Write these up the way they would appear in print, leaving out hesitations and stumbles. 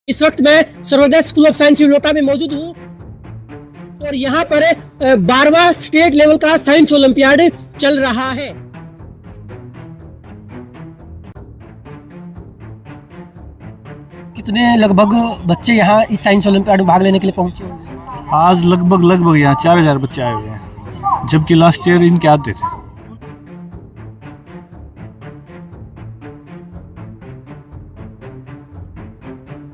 इस वक्त मैं सर्वोदय स्कूल ऑफ साइंस विलोटा में मौजूद हूँ और यहाँ पर 12वां स्टेट लेवल का साइंस ओलंपियाड चल रहा है। कितने लगभग बच्चे यहाँ इस साइंस ओलंपियाड में भाग लेने के लिए पहुंचे होंगे? आज लगभग यहाँ 4000 बच्चे आए हुए हैं, जबकि लास्ट ईयर इनके आधे थे।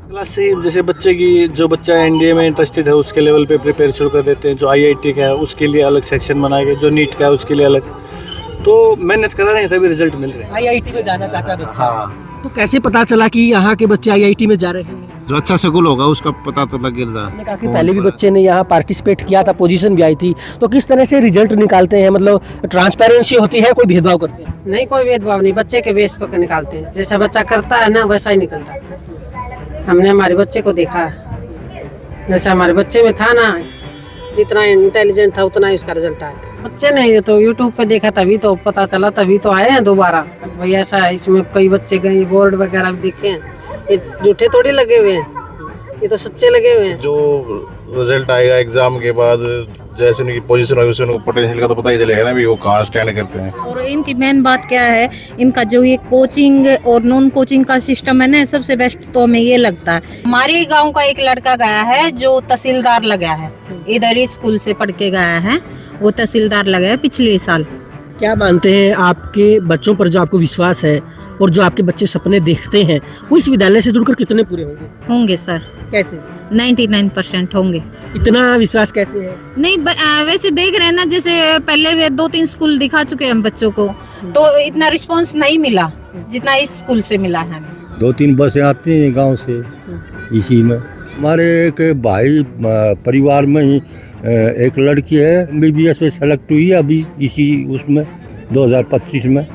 क्लास से जैसे बच्चे की जो बच्चा एनडीए में इंटरेस्टेड है उसके लेवल पे प्रिपेयर शुरू कर देते हैं। जो आईआईटी का है उसके लिए अलग सेक्शन बनाए गए, जो नीट का है उसके लिए अलग। तो मेहनत करा रहे हैं, तभी रिजल्ट मिल रहे हैं। आईआईटी में जाना चाहता है बच्चा। तो कैसे पता चला कि यहाँ के बच्चे आईआईटी में जा रहे हैं? जो अच्छा स्कूल होगा उसका पता तो लग रहा है। कहा कि पहले भी बच्चे ने यहाँ पार्टिसिपेट किया था, पोजीशन भी आई थी। तो किस तरह से रिजल्ट निकालते हैं? मतलब ट्रांसपेरेंसी होती है, कोई भेदभाव करते हैं? नहीं, कोई भेदभाव नहीं, बच्चे के बेस पर निकालते हैं। जैसा बच्चा करता है ना वैसा ही निकलता है। हमने हमारे बच्चे को देखा है, जैसा हमारे बच्चे में था ना, जितना इंटेलिजेंट था उतना ही उसका रिजल्ट आया था। बच्चे ने तो यूट्यूब पे देखा तभी तो पता चला, तभी तो आए हैं दोबारा। भाई ऐसा है, इसमें कई बच्चे गए, बोर्ड वगैरह भी देखे हैं, ये झूठे थोड़ी लगे हुए हैं, ये तो सच्चे लगे हुए हैं। जो रिजल्ट आएगा एग्जाम के बाद, जैसे उनकी पोजीशन होगी उससे उनको पोटेंशियल का तो पता ही चलेगा ना भी वो कहाँ स्टैंड करते हैं। और इनकी मेन बात क्या है, इनका जो ये कोचिंग और नॉन कोचिंग का सिस्टम है ना, सबसे बेस्ट तो हमें ये लगता है। हमारे गांव का एक लड़का गया है जो तहसीलदार लगा है, इधर ही स्कूल से पढ़ के गया है, वो तहसीलदार लगा है पिछले साल। क्या मानते हैं, आपके बच्चों पर जो आपको विश्वास है और जो आपके बच्चे सपने देखते हैं, वो इस विद्यालय से जुड़कर कितने पूरे होंगे? होंगे सर, कैसे? 99% होंगे। इतना विश्वास कैसे है? नहीं वैसे देख रहे हैं ना, जैसे पहले भी 2-3 स्कूल दिखा चुके हैं हम बच्चों को, तो इतना रिस्पांस नहीं मिला जितना इस स्कूल से मिला है हमें। 2-3 बसें आती हैं गांव से इसी में। हमारे एक भाई परिवार में ही एक लड़की है, एमबीबीएस में सेलेक्ट हुई है अभी इसी उसमें 2025 में,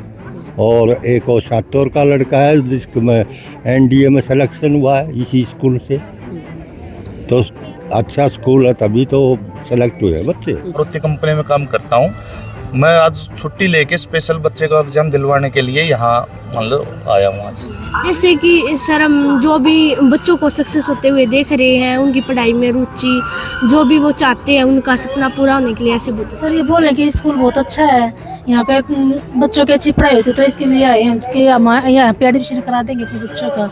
और एक और सातौर का लड़का है जिसको में एनडीए में सिलेक्शन हुआ है इसी स्कूल से। तो अच्छा स्कूल है तभी तो सेलेक्ट हुए बच्चे। मारुति कंपनी में काम करता हूँ मैं। आज छुट्टी लेके स्पेशल बच्चे का एग्जाम दिलवाने के लिए यहाँ मतलब आया हूँ आज। जैसे कि सर, हम जो भी बच्चों को सक्सेस होते हुए देख रहे हैं, उनकी पढ़ाई में रुचि, जो भी वो चाहते हैं उनका सपना पूरा होने के लिए ऐसे बोलते हैं। सर ये बोल रहे कि स्कूल बहुत अच्छा है, यहाँ पे बच्चों की अच्छी पढ़ाई होती है, तो इसके लिए आए हम कि हमारे यहाँ पे एडमिशन करा देंगे अपने बच्चों का,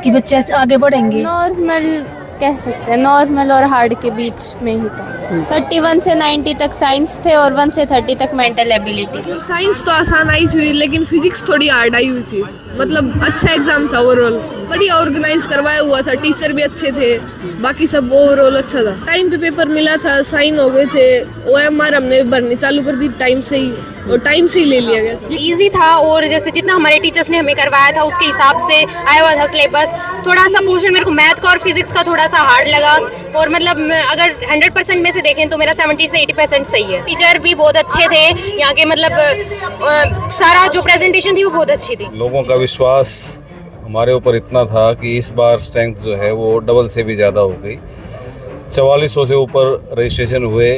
कि बच्चे आगे बढ़ेंगे। नॉर्मल कह सकते हैं, नॉर्मल और हार्ड के बीच में ही था। 31 से 90 तक साइंस थे और 1 से 30 तक मेंटल एबिलिटी। मतलब साइंस तो आसान आई थी, लेकिन फिजिक्स थोड़ी हार्ड आई हुई थी। मतलब अच्छा एग्जाम था, ओवरऑल बढ़िया ऑर्गेनाइज करवाया हुआ था, टीचर भी अच्छे थे, बाकी सब ओवरऑल अच्छा था। टाइम पे पेपर मिला था, साइन हो गए थे, OMR हमने भरनी चालू कर दी टाइम से ही, और टाइम से ही ले लिया गया था। इजी था, और जैसे जितना हमारे टीचर्स ने हमें करवाया था उसके हिसाब से आया हुआ था सिलेबस। थोड़ा सा पोर्शन मेरे को मैथ का और फिजिक्स का थोड़ा सा हार्ड लगा, और मतलब अगर 100% में से देखें तो मेरा 70 से 80% सही है। टीचर भी बहुत अच्छे थे यहाँ के, मतलब सारा जो प्रेजेंटेशन थी वो बहुत अच्छी थी। लोगों का विश्वास हमारे ऊपर इतना था कि इस बार स्ट्रेंथ जो है वो डबल से भी ज़्यादा हो गई। 4400 से ऊपर रजिस्ट्रेशन हुए,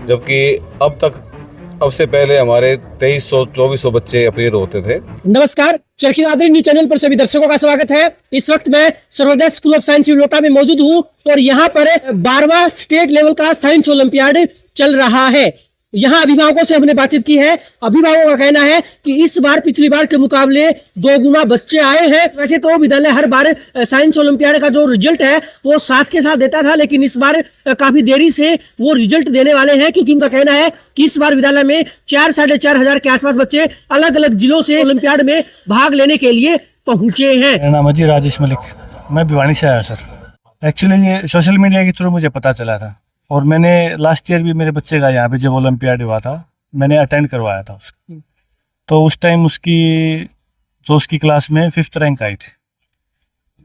जबकि अब से पहले हमारे 2300-2400 बच्चे अपीयर होते थे। नमस्कार, चरखी दादरी न्यूज चैनल पर सभी दर्शकों का स्वागत है। इस वक्त मैं सर्वोदय स्कूल ऑफ साइंस विलोटा में मौजूद हूँ और यहाँ पर 12वां स्टेट लेवल का साइंस ओलंपियाड चल रहा है। यहाँ अभिभावकों से हमने बातचीत की है। अभिभावकों का कहना है कि इस बार पिछली बार के मुकाबले 2 गुना बच्चे आए हैं। वैसे तो विद्यालय हर बार साइंस ओलंपियाड का जो रिजल्ट है वो साथ के साथ देता था, लेकिन इस बार काफी देरी से वो रिजल्ट देने वाले हैं, क्योंकि उनका कहना है कि इस बार विद्यालय में 4-4.5 हजार के आसपास बच्चे अलग अलग जिलों से ओलंपियाड में भाग लेने के लिए पहुंचे हैं। मेरा नाम है राजेश मलिक, मैं भिवानी से आया सर। एक्चुअली ये सोशल मीडिया के थ्रू मुझे पता चला था, और मैंने लास्ट ईयर भी मेरे बच्चे का यहाँ पे जब ओलंपियाड हुआ था मैंने अटेंड करवाया था उसको। तो उस टाइम उसकी क्लास में 5th रैंक आई थी।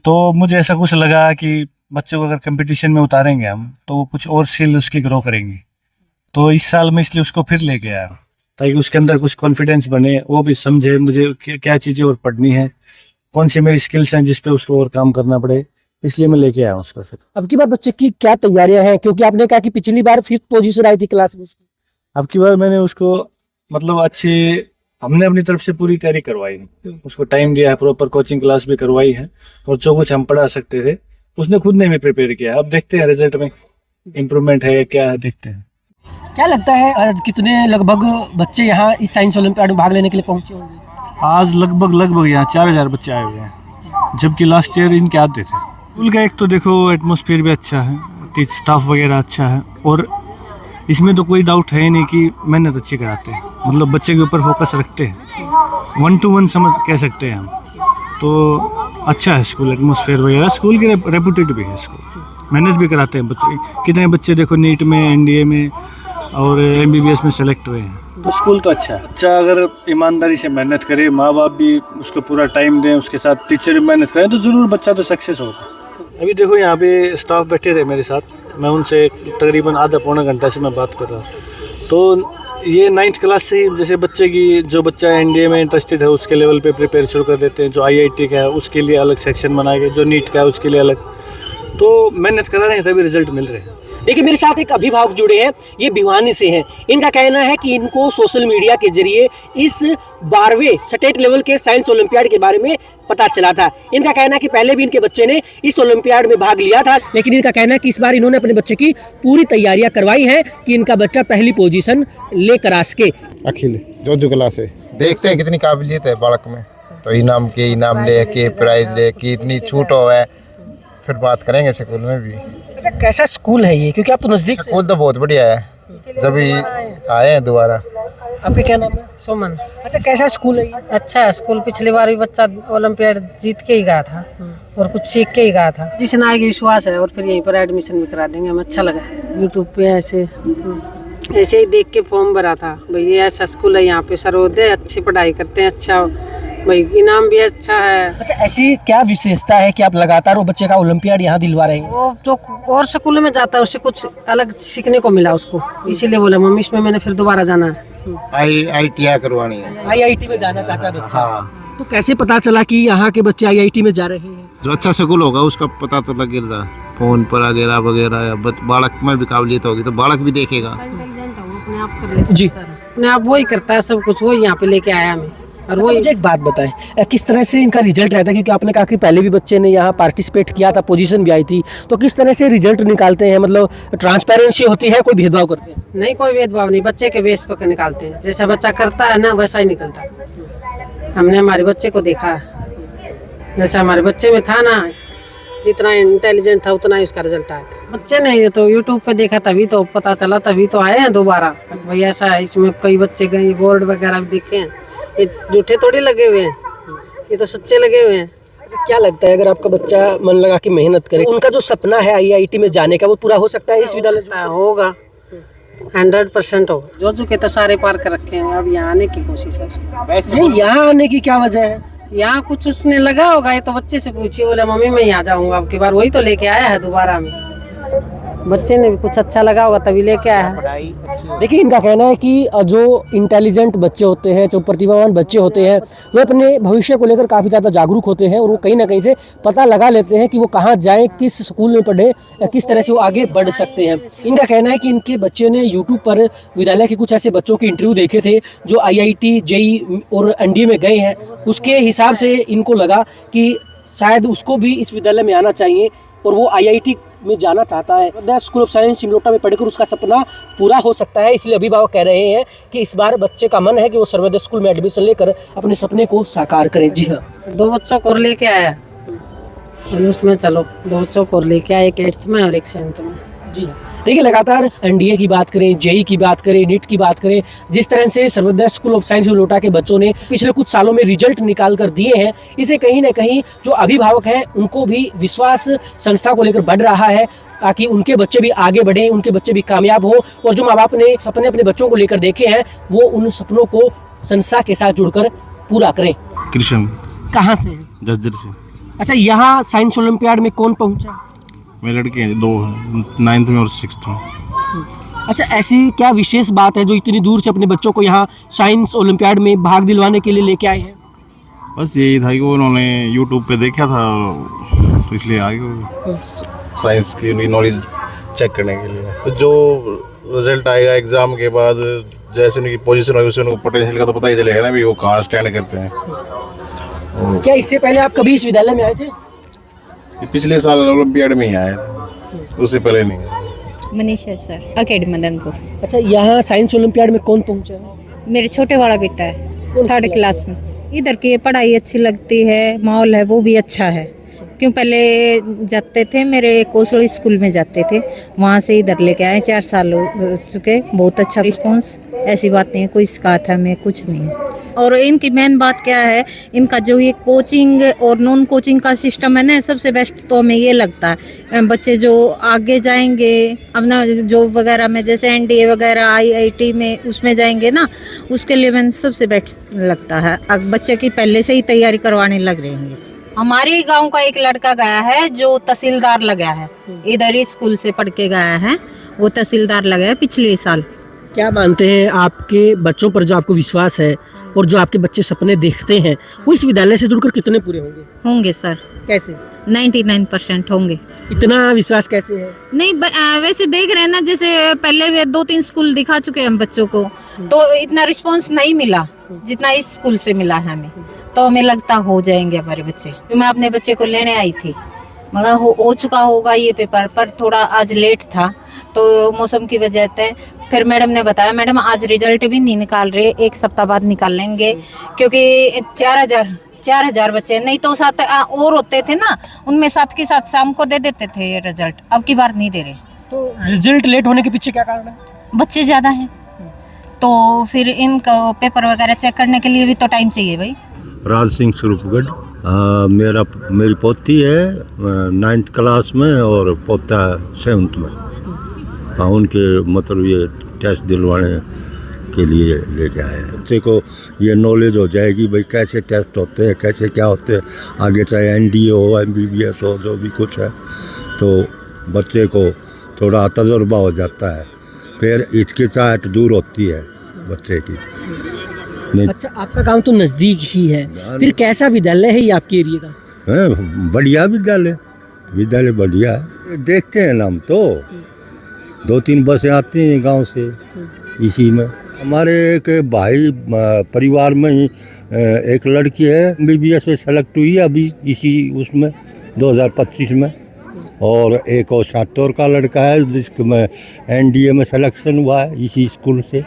तो मुझे ऐसा कुछ लगा कि बच्चों को अगर कंपटीशन में उतारेंगे हम तो वो कुछ और स्किल उसकी ग्रो करेंगी। तो इस साल मैं इसलिए उसको फिर लेके आया ताकि उसके अंदर कुछ कॉन्फिडेंस बने, वो भी समझे मुझे क्या चीज़ें और पढ़नी है, कौन सी मेरी स्किल्स हैं जिस पे उसको और काम करना पड़े, इसलिए मैं लेके आया हूँ उसको। फिर अब की बार बच्चे की क्या तैयारियां हैं, क्योंकि आपने कहा कि पिछली बार 5th पोजीशन आई थी क्लास में? अब की बार मैंने उसको मतलब हमने अपनी तरफ से पूरी तैयारी करवाई, उसको टाइम दिया है, प्रॉपर कोचिंग क्लास भी करवाई है, और जो कुछ हम पढ़ा सकते थे उसने खुद ने हमें प्रिपेयर किया। अब देखते हैं रिजल्ट में इम्प्रूवमेंट है क्या है, देखते हैं। क्या लगता है आज कितने लगभग बच्चे यहाँ इस साइंस ओलंपियाड में भाग लेने के लिए पहुंचे होंगे? आज लगभग यहाँ 4000 बच्चे आए हुए हैं, जबकि लास्ट ईयर इनके आधे थे। स्कूल का एक तो देखो एटमॉस्फेयर भी अच्छा है, स्टाफ वगैरह अच्छा है, और इसमें तो कोई डाउट है ही नहीं कि मेहनत अच्छी कराते हैं, मतलब बच्चे के ऊपर फोकस रखते हैं, 1 to 1 समझ कह सकते हैं हम। तो अच्छा है स्कूल, एटमॉस्फेयर वगैरह, स्कूल की रेपुटेड भी है स्कूल, मेहनत भी कराते हैं बच्चे। कितने बच्चे देखो नीट में, एनडीए में और MBBS में सेलेक्ट हुए हैं, तो स्कूल तो अच्छा है। बच्चा अगर ईमानदारी से मेहनत करे, माँ बाप भी उसको पूरा टाइम दें, उसके साथ टीचर भी मेहनत करें, तो ज़रूर बच्चा तो सक्सेस होगा। अभी देखो यहाँ पे स्टाफ बैठे रहे मेरे साथ, मैं उनसे तकरीबन आधा पौना घंटा से मैं बात कर रहा, तो ये 9th क्लास से ही जैसे बच्चे की, जो बच्चा एनडीए में इंटरेस्टेड है उसके लेवल पे प्रिपेयर शुरू कर देते हैं, जो IIT का है उसके लिए अलग सेक्शन बनाए गए, जो नीट का है उसके लिए अलग, तो मेहनत करा रहे हैं तभी रिजल्ट मिल रहे हैं। देखिए मेरे साथ एक अभिभावक जुड़े हैं, ये भिवानी से हैं। इनका कहना है कि इनको सोशल मीडिया के जरिए इस 12वें स्टेट लेवल के साइंस ओलंपियाड के बारे में पता चला था। इनका कहना है कि पहले भी इनके बच्चे ने इस ओलंपियाड में भाग लिया था, लेकिन इनका कहना है कि इस बार इन्होंने अपने बच्चे की पूरी तैयारियां करवाई हैं कि इनका बच्चा पहली पोजीशन लेकर आ सके। अखिल जो क्लास है, देखते हैं कितनी काबिलियत है बालक में, तो इनाम ले के प्राइज ले के इतनी छूट हो है, फिर बात करेंगे स्कूल में भी। अच्छा कैसा स्कूल है ये, क्योंकि आप तो नजदीक से? स्कूल तो बहुत बढ़िया है, जब आए हैं दोबारा। आपके क्या नाम है? सुमन। अच्छा कैसा स्कूल है ये? अच्छा है स्कूल, पिछली बार भी बच्चा ओलंपियाड जीत के ही गया था और कुछ सीख के ही गया था। जिसने आगे विश्वास है, और फिर यहीं पर एडमिशन भी करा देंगे। हमें अच्छा लगा, यूट्यूब पे ऐसे ही देख के फॉर्म भरा था, भाई ये ऐसा स्कूल है, यहाँ पे सर्वोदय अच्छी पढ़ाई करते हैं, अच्छा भाई इनाम भी अच्छा है। अच्छा ऐसी क्या विशेषता है कि आप लगातार वो बच्चे का ओलंपियाड यहाँ दिलवा रहे हैं? वो जो और स्कूल में जाता है उससे कुछ अलग सीखने को मिला उसको, इसीलिए बोला मम्मी इसमें मैंने फिर दोबारा जाना है। IIT करवानी है, IIT में जाना चाहता है बच्चा। तो कैसे पता चला कि यहाँ के बच्चे IIT में जा रहे हैं? जो अच्छा स्कूल होगा उसका पता तो लगेगा फोन पर वगैरह, या बालक में भी काबिलियत होगी तो बालक भी देखेगा। अपने आप कर लेता जी, अपने आप वही करता है सब कुछ, वही यहाँ पे लेके आया हमें। और अच्छा, मुझे एक बात बताएं, किस तरह से इनका रिजल्ट रहता है, क्योंकि आपने कहा कि पहले भी बच्चे ने यहाँ पार्टिसिपेट किया था, पोजीशन भी आई थी, तो किस तरह से रिजल्ट निकालते हैं? मतलब ट्रांसपेरेंसी होती है, कोई भेदभाव करते हैं? नहीं, कोई भेदभाव नहीं, बच्चे के बेस पर निकालते हैं, जैसा बच्चा करता है ना वैसा ही निकलता है। हमने हमारे बच्चे को देखा है, जैसा हमारे बच्चे में था ना, जितना इंटेलिजेंट था उतना ही उसका रिजल्ट आया था। बच्चे ने तो यूट्यूब पे देखा तभी तो पता चला, तभी तो आए हैं दोबारा। भाई ऐसा है, इसमें कई बच्चे गए, बोर्ड वगैरह भी देखे हैं, ये झूठे थोड़ी लगे हुए हैं, ये तो सच्चे लगे हुए हैं। क्या लगता है अगर आपका बच्चा मन लगा के मेहनत करे, उनका जो सपना है IIT में जाने का, वो पूरा हो सकता है इस विद्यालय में? होगा, 100% होगा। जो के तो सारे पार कर रखे हैं, अब यहाँ आने की कोशिश है उसकी। यहाँ आने की क्या वजह है? यहाँ कुछ उसने लगा होगा, ये तो बच्चे से पूछिए, बोले मम्मी मैं यहाँ जाऊँगा अब की बार, वही तो लेके आया है दोबारा में। बच्चे ने भी कुछ अच्छा लगा होगा तभी लेके आया है। देखिए इनका कहना है कि जो इंटेलिजेंट बच्चे होते हैं, जो प्रतिभावान बच्चे होते हैं, वे अपने भविष्य को लेकर काफ़ी ज़्यादा जागरूक होते हैं, और वो कहीं ना कहीं से पता लगा लेते हैं कि वो कहाँ जाएं, किस स्कूल में पढ़े, या किस तरह से वो आगे बढ़ सकते हैं। इनका कहना है कि इनके बच्चे ने यूट्यूब पर विद्यालय के कुछ ऐसे बच्चों के इंटरव्यू देखे थे जो IIT, JEE और NDA में गए हैं, उसके हिसाब से इनको लगा कि शायद उसको भी इस विद्यालय में आना चाहिए, और वो IIT में जाना चाहता है। स्कूल ऑफ साइंस सिमलोटा में पढ़कर उसका सपना पूरा हो सकता है, इसलिए अभिभावक कह रहे हैं कि इस बार बच्चे का मन है कि वो सर्वोदय स्कूल में एडमिशन लेकर अपने सपने को साकार करें। जी हाँ, 2 बच्चों को लेके आया, उसमें चलो 2 बच्चों को लेके आया, एक 8th में और एक 7th में। जी हाँ, देखिए लगातार NDA की बात करें, JEE की बात करें, नीट की बात करें, जिस तरह से सर्वोदय स्कूल ऑफ साइंस सिमलोटा के बच्चों ने पिछले कुछ सालों में रिजल्ट निकाल कर दिए हैं, इसे कहीं ना कहीं जो अभिभावक हैं उनको भी विश्वास संस्था को लेकर बढ़ रहा है, ताकि उनके बच्चे भी आगे बढ़ें, उनके बच्चे भी कामयाब हो, और जो माँ बाप ने सपने अपने बच्चों को लेकर देखे हैं वो उन सपनों को संस्था के साथ जुड़कर पूरा करें। कृष्ण कहाँ से? जज्जर से। अच्छा, यहाँ साइंस ओलंपियाड में कौन पहुँचा? मेरे लड़के हैं 2 हैं, 9th में और 6th में। अच्छा, ऐसी क्या विशेष बात है जो इतनी दूर से अपने बच्चों को यहाँ साइंस ओलंपियाड में भाग दिलवाने के लिए लेके आए हैं? बस यही था कि उन्होंने यूट्यूब पे देखा था तो इसलिए आ गए साइंस की नॉलेज चेक करने के लिए। तो जो रिजल्ट आएगा एग्जाम के बाद, जैसे उनकी पोजीशन होगी उससे उनको पोटेंशियल का तो पता ही चलेगा ना भी वो कहाँ स्टैंड करते हैं। क्या इससे पहले आप कभी इस विद्यालय में आए थे? ये पिछले साल ओलंपियाड में ही आए थे, उससे पहले नहीं आए। Manisha sir, academy Madanpur. अच्छा, यहाँ साइंस ओलंपियाड में कौन पहुंचा है? मेरे छोटे वाला बेटा है, 3rd क्लास में। इधर की पढ़ाई अच्छी लगती है, माहौल है वो भी अच्छा है। क्यों पहले जाते थे, मेरे कोसड़ी स्कूल में जाते थे, वहाँ से इधर लेके आए, 4 साल हो चुके। बहुत अच्छा रिस्पांस, ऐसी बात नहीं है, कोई शिकायत हमें कुछ नहीं है। और इनकी मेन बात क्या है, इनका जो ये कोचिंग और नॉन कोचिंग का सिस्टम है ना, सबसे बेस्ट तो हमें ये लगता है। बच्चे जो आगे जाएंगे अपना जॉब वगैरह में, जैसे NDA वगैरह IIT में उसमें जाएंगे ना, उसके लिए मैंने सबसे बेस्ट लगता है। अब बच्चे की पहले से ही तैयारी करवाने लग रहे हैं। हमारे गांव का एक लड़का गया है जो तहसीलदार लगा है, इधर ही स्कूल से पढ़ के गया है, वो तहसीलदार लगा है पिछले साल। क्या मानते हैं, आपके बच्चों पर जो आपको विश्वास है और जो आपके बच्चे सपने देखते हैं, वो इस विद्यालय से जुड़कर कितने पूरे होंगे? होंगे सर। कैसे? 99% होंगे। इतना विश्वास कैसे है? नहीं वैसे देख रहे हैं ना, जैसे पहले वे 2-3 स्कूल दिखा चुके हैं हम बच्चों को, तो इतना रिस्पांस नहीं मिला जितना इस स्कूल से मिला है हमें। तो हमें लगता हो जाएंगे हमारे बच्चे। मैं अपने बच्चे को लेने आई थी, मगर हो चुका होगा ये पेपर, पर थोड़ा आज लेट था तो मौसम की वजह से। फिर मैडम ने बताया, मैडम आज रिजल्ट भी नहीं निकाल रहे, 1 सप्ताह बाद निकाल लेंगे, क्योंकि 4,000 बच्चे, नहीं तो 7 और होते थे ना, उनमें 7 के साथ शाम को दे देते थे ये रिजल्ट, अब की बार नहीं दे रहे। तो रिजल्ट लेट होने के पीछे क्या कारण है? बच्चे ज़्यादा हैं, तो फिर इनका पेपर वगैरह चेक करने के लिए भी तो टाइम चाहिए भाई। राज सिंह स्वरूपगढ़। मेरी पोती है 9th क्लास में और पोता 7th में। हाँ, उनके मतलब ये टेस्ट दिलवाने के लिए लेके आए हैं। बच्चे को ये नॉलेज हो जाएगी भाई कैसे टेस्ट होते हैं, कैसे क्या होते हैं, आगे चाहे NDA हो, MBBS हो, जो भी कुछ है, तो बच्चे को थोड़ा तजुर्बा हो जाता है, फिर हिचकिचाहट दूर होती है बच्चे की। अच्छा, आपका गांव तो नज़दीक ही है, फिर कैसा विद्यालय है ये आपके एरिया का? बढ़िया विद्यालय बढ़िया है। देखते हैं नाम तो 2-3 बसें आती हैं गांव से इसी में। हमारे एक भाई परिवार में ही एक लड़की है MBBS में सेलेक्ट हुई है अभी इसी उसमें 2025 में, और एक और सातौर का लड़का है जिसमें NDA में सिलेक्शन हुआ है इसी स्कूल से।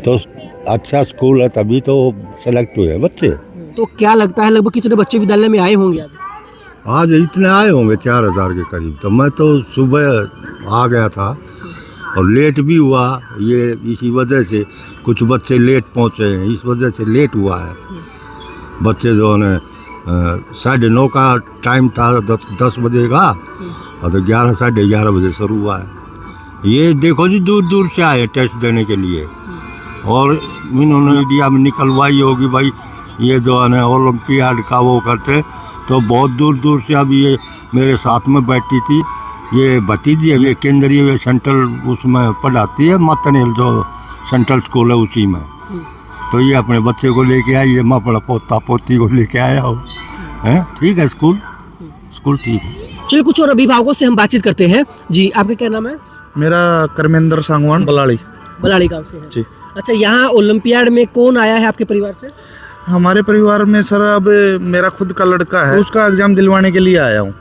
तो अच्छा स्कूल है, तभी तो सेलेक्ट हुए हैं बच्चे। तो क्या लगता है लगभग कितने बच्चे विद्यालय में आए होंगे आज? आज इतने आए होंगे 4,000 के करीब। तो मैं तो सुबह आ गया था और लेट भी हुआ, ये इसी वजह से कुछ बच्चे लेट पहुँचे हैं, इस वजह से लेट हुआ है। बच्चे जो है 9:30 का टाइम था, 10 बजे का, और तो 11 साढ़े 11 बजे शुरू हुआ है। ये देखो जी, दूर दूर से आए टेस्ट देने के लिए, और इन्होंने मीडिया में निकलवाई होगी भाई ये जो है ना ओलंपियाड का वो करते, तो बहुत दूर दूर से। अब ये मेरे साथ में बैठी थी, ये भतीजी है, ये केंद्रीय सेंट्रल उसमें पढ़ाती है, मातनेल जो सेंट्रल स्कूल है उसी में। तो ये अपने बच्चे को लेके आई है, मैं अपना पोता पोती को लेके आया हूँ। ठीक है, स्कूल ठीक है। चलिए, कुछ और अभिभावकों से हम बातचीत करते हैं। जी, आपका क्या नाम है? मेरा कर्मेंद्र सांगवान, बलाड़ी गाँव से है जी। अच्छा, यहाँ ओलंपियाड में कौन आया है आपके परिवार से? हमारे परिवार में सर अब मेरा खुद का लड़का है, उसका एग्जाम दिलवाने के लिए आया हूँ।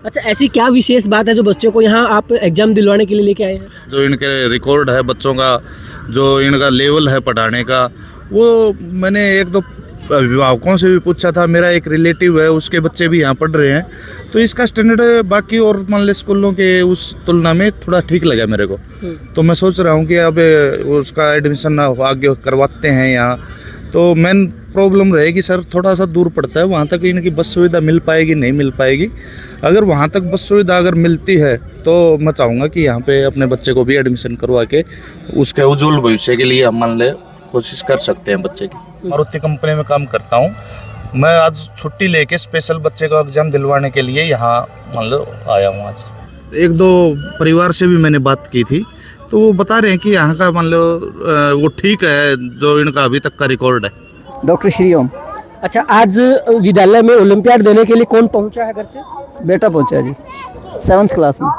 अच्छा, ऐसी क्या विशेष बात है जो बच्चों को यहाँ आप एग्जाम दिलवाने के लिए लेके आए हैं? जो इनके रिकॉर्ड है बच्चों का, जो इनका लेवल है पढ़ाने का, वो मैंने 1-2 अभिभावकों से भी पूछा था। मेरा एक रिलेटिव है, उसके बच्चे भी यहाँ पढ़ रहे हैं, तो इसका स्टैंडर्ड बाकी और मान लो स्कूलों के उस तुलना में थोड़ा ठीक लगा मेरे को। तो मैं सोच रहा हूँ कि अब उसका एडमिशन आगे करवाते हैं यहाँ। तो मेन प्रॉब्लम रहेगी सर, थोड़ा सा दूर पड़ता है, वहाँ तक इनकी बस सुविधा मिल पाएगी नहीं मिल पाएगी। अगर वहाँ तक बस सुविधा अगर मिलती है तो मैं चाहूँगा कि यहाँ पे अपने बच्चे को भी एडमिशन करवा के उसके उज्जवल भविष्य के लिए हम मान ले कोशिश कर सकते हैं बच्चे की। मारुति कंपनी में काम करता हूँ मैं। आज छुट्टी लेके स्पेशल बच्चे का एग्जाम दिलवाने के लिए यहाँ मान लो आया हूँ। आज 1-2 परिवार से भी मैंने बात की थी, तो वो बता रहे हैं कि यहाँ का मान लो वो ठीक है जो इनका अभी तक का रिकॉर्ड है। डॉक्टर श्री ओम। अच्छा, आज विद्यालय में ओलंपियाड देने के लिए कौन पहुंचा है घर से? बेटा पहुंचा जी, 7th क्लास में।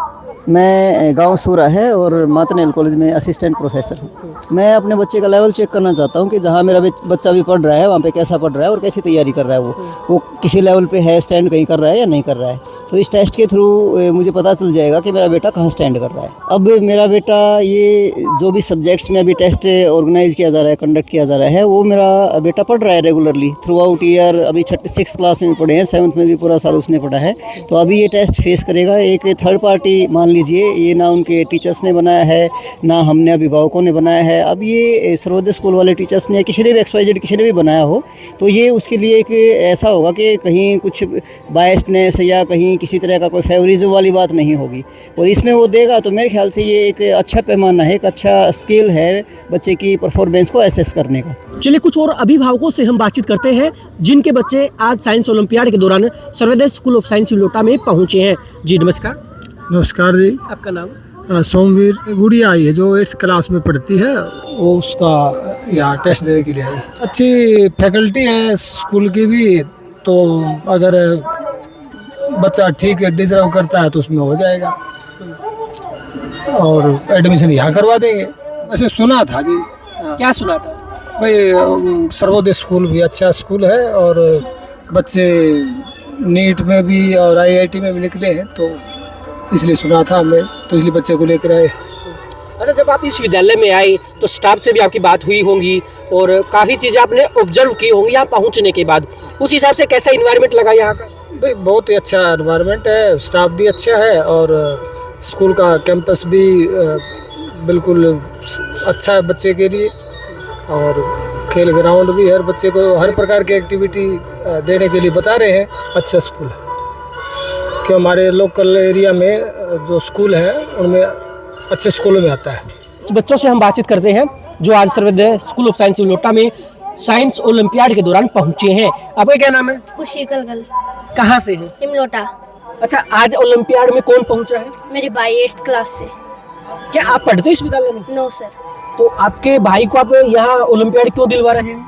मैं गांव सूरा है और मातनेल कॉलेज में असिस्टेंट प्रोफेसर हूँ। मैं अपने बच्चे का लेवल चेक करना चाहता हूँ कि जहाँ मेरा बच्चा भी पढ़ रहा है वहाँ पे कैसा पढ़ रहा है और कैसी तैयारी कर रहा है, वो किसी लेवल पे है, स्टैंड कहीं कर रहा है या नहीं कर रहा है। तो इस टेस्ट के थ्रू मुझे पता चल जाएगा कि मेरा बेटा कहाँ स्टैंड कर रहा है। अब मेरा बेटा ये जो भी सब्जेक्ट्स में अभी टेस्ट ऑर्गेनाइज किया जा रहा है, कंडक्ट किया जा रहा है, वो मेरा बेटा पढ़ रहा है रेगुलरली थ्रू आउट ईयर। अभी 6th क्लास में भी पढ़े हैं, 7th में भी पूरा साल उसने पढ़ा है। तो अभी ये टेस्ट फेस करेगा एक थर्ड पार्टी, मान लीजिए, ये ना उनके टीचर्स ने बनाया है ना हमने अभिभावकों ने बनाया है। अब ये सर्वोदय स्कूल वाले टीचर्स ने किसी ने भी XYZ किसी ने भी बनाया हो तो ये उसके लिए एक ऐसा होगा कि कहीं कुछ बायस्डनेस या कहीं किसी तरह का कोई फेवरिज्म वाली बात नहीं होगी और इसमें वो देगा। तो मेरे ख्याल से ये एक अच्छा पैमाना है, एक अच्छा स्केल है बच्चे की परफॉर्मेंस को एसेस करने का। चलिए कुछ और अभिभावकों से हम बातचीत करते हैं जिनके बच्चे आज साइंस ओलंपियाड के दौरान सर्वोदय स्कूल ऑफ साइंस लोटा में पहुंचे हैं। जी नमस्कार। नमस्कार जी। आपका नाम? सोमवीर। गुड़िया आई है जो 8th क्लास में पढ़ती है, वो उसका यहाँ टेस्ट देने के लिए आई। अच्छी फैकल्टी है स्कूल की भी, तो अगर बच्चा ठीक डिजर्व करता है तो उसमें हो जाएगा और एडमिशन यहाँ करवा देंगे। वैसे सुना था जी। क्या सुना था? भाई सर्वोदय स्कूल भी अच्छा स्कूल है और बच्चे नीट में भी और IIT में भी निकले हैं, तो इसलिए सुना था हमें, तो इसलिए बच्चे को लेकर आए। अच्छा, जब आप इस विद्यालय में आए तो स्टाफ से भी आपकी बात हुई होंगी और काफ़ी चीज़ें आपने ऑब्जर्व की होंगी यहाँ पहुँचने के बाद। उस हिसाब से कैसा इन्वायरमेंट लगा यहाँ का? भाई बहुत ही अच्छा एनवायरनमेंट है, स्टाफ भी अच्छा है और स्कूल का कैंपस भी बिल्कुल अच्छा है बच्चे के लिए और खेल ग्राउंड भी हर बच्चे को हर प्रकार की एक्टिविटी देने के लिए बता रहे हैं। अच्छा स्कूल है कि हमारे लोकल एरिया में जो स्कूल है उनमें अच्छे स्कूलों में आता है। बच्चों से हम बातचीत करते हैं जो आज सर्वोदय स्कूल ऑफ साइंस लोटा में साइंस ओलंपियाड के दौरान पहुंचे हैं। आपका क्या नाम है? खुशी कलगल। कहाँ से है? हिमलोटा। अच्छा, आज ओलंपियाड में कौन पहुंचा है? मेरे भाई 8th क्लास से। क्या आप पढ़ते हो इस विद्यालय में? No sir. तो आपके भाई को आप यहाँ ओलंपियाड क्यों दिलवा रहे हैं?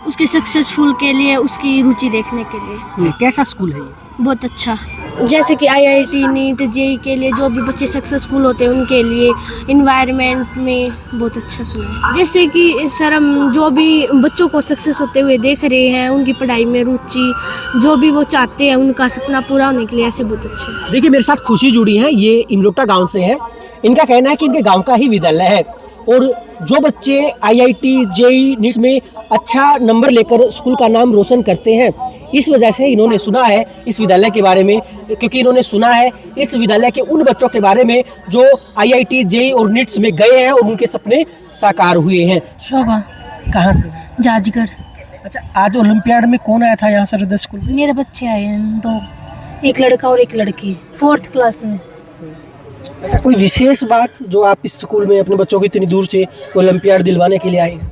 उसके सक्सेसफुल के लिए, उसकी रुचि देखने के लिए। कैसा स्कूल है ये? बहुत अच्छा। जैसे कि IIT नीट JEE के लिए जो भी बच्चे सक्सेसफुल होते हैं उनके लिए इन्वायरमेंट में बहुत अच्छा सुना है। जैसे कि सर हम जो भी बच्चों को सक्सेस होते हुए देख रहे हैं, उनकी पढ़ाई में रुचि, जो भी वो चाहते हैं उनका सपना पूरा होने के लिए ऐसे बहुत अच्छे। देखिए मेरे साथ खुशी जुड़ी है, ये इमलोटा गाँव से है। इनका कहना है कि इनके गाँव का ही विद्यालय है और जो बच्चे IIT JEE नीट में अच्छा नंबर लेकर स्कूल का नाम रोशन करते हैं, इस वजह से इन्होंने सुना है इस विद्यालय के बारे में, क्योंकि इन्होंने सुना है इस विद्यालय के उन बच्चों के बारे में जो IIT JEE और नीट्स में गए हैं और उनके सपने साकार हुए हैं। शोभा। कहाँ से? जाजगढ़। अच्छा, आज ओलंपियाड में कौन आया था यहाँ सर्वोदय स्कूल में? मेरे बच्चे आए हैं 2, एक लड़का और एक लड़की 4th क्लास में। अच्छा, कोई विशेष बात जो आप इस स्कूल में अपने बच्चों को इतनी दूर से ओलंपियाड दिलवाने के लिए आए हैं?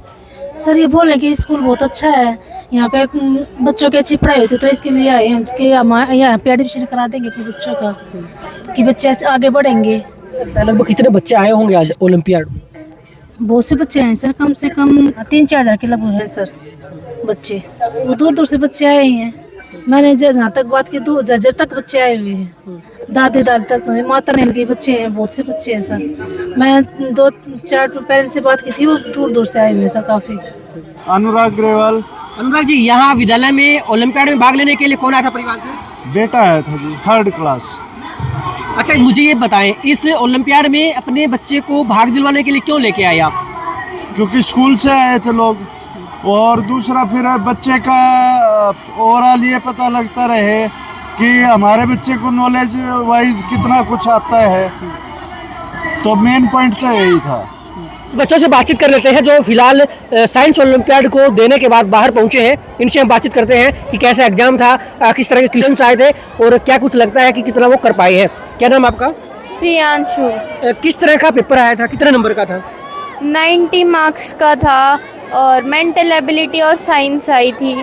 सर ये बोल रहे कि स्कूल बहुत अच्छा है, यहाँ पे बच्चों की अच्छी पढ़ाई होती है, तो इसके लिए आए हम कि हमारे यहाँ पे एडमिशन करा देंगे अपने बच्चों का कि बच्चे आगे बढ़ेंगे। लगभग कितने बच्चे आए होंगे आज ओलंपियाड में? बहुत से बच्चे हैं सर, कम से कम 3-4 हज़ार के लगभग हैं सर बच्चे। वो दूर दूर से बच्चे आए हैं। मैंने जहाँ तक बात की तो जर्जर तक बच्चे आए हुए हैं, दादी दादी तक, माता नैन के बच्चे हैं, बहुत से बच्चे हैं सर। मैं 2-4 पेरेंट्स से बात की थी, वो दूर दूर से आए हुए हैं सर काफ़ी। अनुराग ग्रेवाल। अनुराग जी, यहाँ विद्यालय में ओलंपियाड में भाग लेने के लिए कौन आया था परिवार से? बेटा आया था जी, 3rd क्लास। अच्छा, मुझे ये बताएं इस ओलंपियाड में अपने बच्चे को भाग दिलवाने के लिए क्यों लेके आए आप? क्योंकि स्कूल से आए थे लोग, और दूसरा फिर बच्चे का ओवरऑल ये पता लगता रहे कि हमारे बच्चे को नॉलेज वाइज कितना कुछ आता है, तो मेन पॉइंट तो यही था। बच्चों से बातचीत कर लेते हैं जो फिलहाल साइंस ओलंपियाड को देने के बाद बाहर पहुंचे हैं। इनसे हम बातचीत करते हैं कि कैसा एग्जाम था, किस तरह के क्वेश्चन आए थे और क्या कुछ लगता है कि कितना वो कर पाए हैं। क्या नाम आपका? प्रियांशु। किस तरह का पेपर आया था, कितने नंबर का था? 90 मार्क्स का था और मेंटल एबिलिटी और साइंस आई थी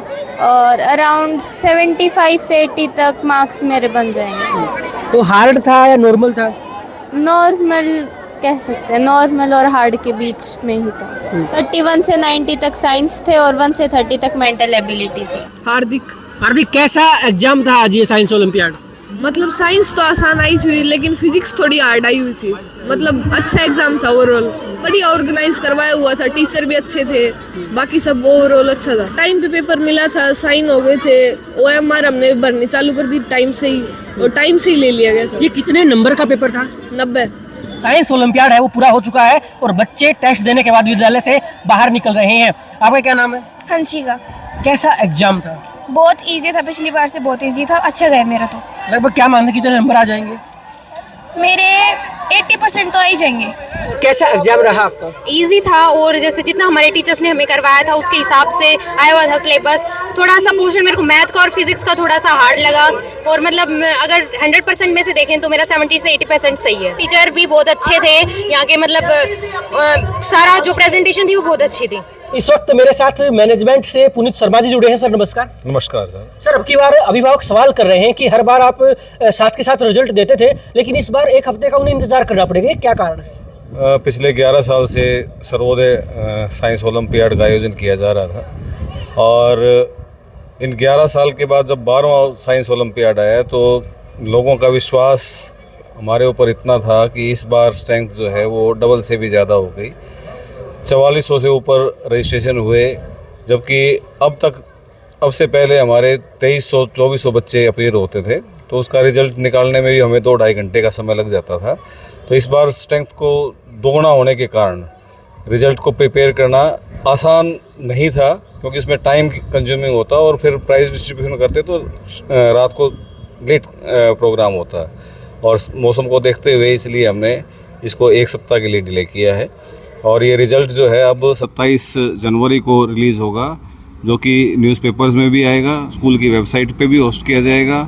और अराउंड 75 से 80 तक मार्क्स मेरे बन जाएंगे। तो हार्ड था या नॉर्मल था? नॉर्मल कह सकते हैं, नॉर्मल और हार्ड के बीच में ही था। 31 से 90 तक साइंस थे और 1 से 30 तक मेंटल एबिलिटी थी। हार्दिक। हार्दिक, कैसा एग्जाम था आज ये साइंस ओलंपियाड? मतलब साइंस तो आसान आई थी लेकिन फिजिक्स थोड़ी हार्ड आई हुई थी। मतलब अच्छा एग्जाम था ओवरऑल, बढ़िया ऑर्गेनाइज करवाया हुआ था, टीचर भी अच्छे थे, बाकी सब ओवरऑल अच्छा था। टाइम पे पेपर मिला था, साइन हो गए थे, OMR हमने भरनी चालू कर दी टाइम से ही और टाइम से ही ले लिया गया था। ये कितने नंबर का पेपर था? 90। साइंस ओलंपियाड है वो पूरा हो चुका है और बच्चे टेस्ट देने के बाद विद्यालय से बाहर निकल रहे हैं। आपका क्या नाम है? हंसिका। कैसा एग्जाम था? बहुत इजी था, पिछली बार से बहुत इजी था, अच्छा गया मेरा तो। लगभग क्या मानते हैं कितने नंबर आ जाएंगे? मेरे 80% तो आ ही जाएंगे। कैसा एग्जाम रहा आपका? इजी था और जैसे जितना हमारे टीचर्स ने हमें करवाया था उसके हिसाब से आया हुआ था सिलेबस। थोड़ा सा पोर्शन मेरे को मैथ का और फिजिक्स का थोड़ा सा हार्ड लगा और मतलब अगर 100% में से देखें तो मेरा 70 से 80% सही है। टीचर भी बहुत अच्छे थे यहाँ के, मतलब सारा जो प्रेजेंटेशन थी वो बहुत अच्छी थी। इस वक्त मेरे साथ मैनेजमेंट से पुनीत शर्मा जी जुड़े हैं। सर नमस्कार। नमस्कार सर। सर अब की बार अभिभावक सवाल कर रहे हैं कि हर बार आप साथ के साथ रिजल्ट देते थे लेकिन इस बार एक हफ्ते का उन्हें इंतजार करना पड़ेगा, क्या कारण है? पिछले 11 साल से सर्वोदय साइंस ओलंपियाड का आयोजन किया जा रहा था और इन 11 साल के बाद जब 12वां साइंस ओलंपियाड आया तो लोगों का विश्वास हमारे ऊपर इतना था कि इस बार स्ट्रेंथ जो है वो डबल से भी ज़्यादा हो गई। 4400 से ऊपर रजिस्ट्रेशन हुए, जबकि अब से पहले हमारे 2300-2400 बच्चे अपीयर होते थे, तो उसका रिज़ल्ट निकालने में भी हमें 2-2.5 घंटे का समय लग जाता था। तो इस बार स्ट्रेंथ को दोगुना होने के कारण रिज़ल्ट को प्रिपेयर करना आसान नहीं था, क्योंकि इसमें टाइम कंज्यूमिंग होता और फिर प्राइज़ डिस्ट्रीब्यूशन करते तो रात को लेट प्रोग्राम होता है और मौसम को देखते हुए इसलिए हमने इसको 1 सप्ताह के लिए डिले किया है। और ये रिज़ल्ट जो है अब 27 जनवरी को रिलीज़ होगा, जो कि न्यूज़पेपर्स में भी आएगा, स्कूल की वेबसाइट पे भी होस्ट किया जाएगा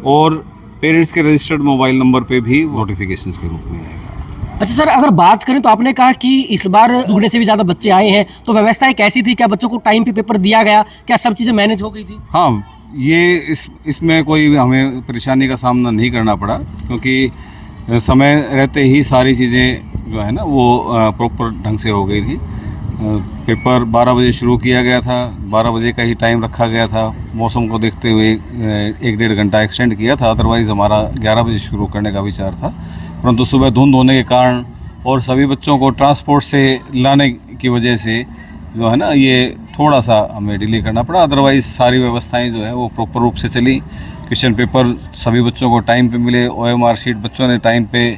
और पेरेंट्स के रजिस्टर्ड मोबाइल नंबर पे भी नोटिफिकेशंस के रूप में आएगा। अच्छा सर, अगर बात करें तो आपने कहा कि इस बार दुगने से भी ज़्यादा बच्चे आए हैं, तो व्यवस्थाएं कैसी थी? क्या बच्चों को टाइम पे पेपर दिया गया? क्या सब चीज़ें मैनेज हो गई थी? हाँ, ये इसमें कोई हमें परेशानी का सामना नहीं करना पड़ा, क्योंकि समय रहते ही सारी चीज़ें जो है ना वो प्रॉपर ढंग से हो गई थी। पेपर 12 बजे शुरू किया गया था, 12 बजे का ही टाइम रखा गया था। मौसम को देखते हुए 1-1.5 घंटा एक्सटेंड किया था, अदरवाइज़ हमारा 11 बजे शुरू करने का विचार था, परंतु सुबह धुंध होने के कारण और सभी बच्चों को ट्रांसपोर्ट से लाने की वजह से जो है ना ये थोड़ा सा हमें डिले करना पड़ा। अदरवाइज़ सारी व्यवस्थाएं जो है वो प्रॉपर रूप से चली। क्वेश्चन पेपर सभी बच्चों को टाइम पे मिले, OMR शीट बच्चों ने टाइम पे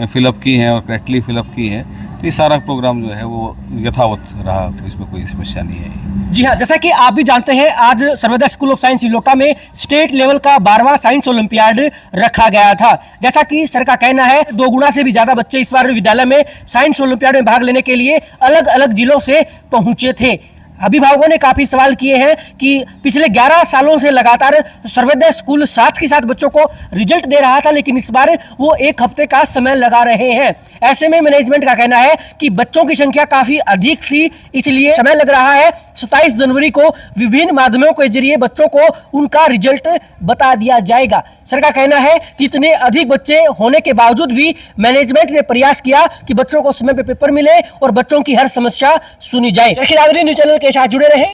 फिलअप की हैं और करेक्टली फिलअप की है, तो ये सारा प्रोग्राम जो है वो यथावत रहा, तो इसमें कोई समस्या नहीं है। जी हाँ, जैसा कि आप भी जानते हैं आज सर्वोदय स्कूल ऑफ साइंस विलोटा में स्टेट लेवल का 12वां साइंस ओलंपियाड रखा गया था। जैसा कि सर का कहना है 2 गुना से भी ज्यादा बच्चे इस बार विद्यालय में साइंस ओलंपियाड में भाग लेने के लिए अलग अलग जिलों से पहुंचे थे। अभिभावकों ने काफी सवाल किए हैं कि पिछले 11 सालों से लगातार सर्वोदय स्कूल साथ के साथ बच्चों को रिजल्ट दे रहा था, लेकिन इस बार वो 1 हफ्ते का समय लगा रहे हैं। ऐसे में मैनेजमेंट का कहना है कि बच्चों की संख्या काफी अधिक थी, इसलिए समय लग रहा है। 27 जनवरी को विभिन्न माध्यमों के जरिए बच्चों को उनका रिजल्ट बता दिया जाएगा। सर का कहना है कि इतने अधिक बच्चे होने के बावजूद भी मैनेजमेंट ने प्रयास किया कि बच्चों को समय पे पेपर मिले और बच्चों की हर समस्या सुनी जाए। न्यूज़ चैनल के साथ जुड़े रहे।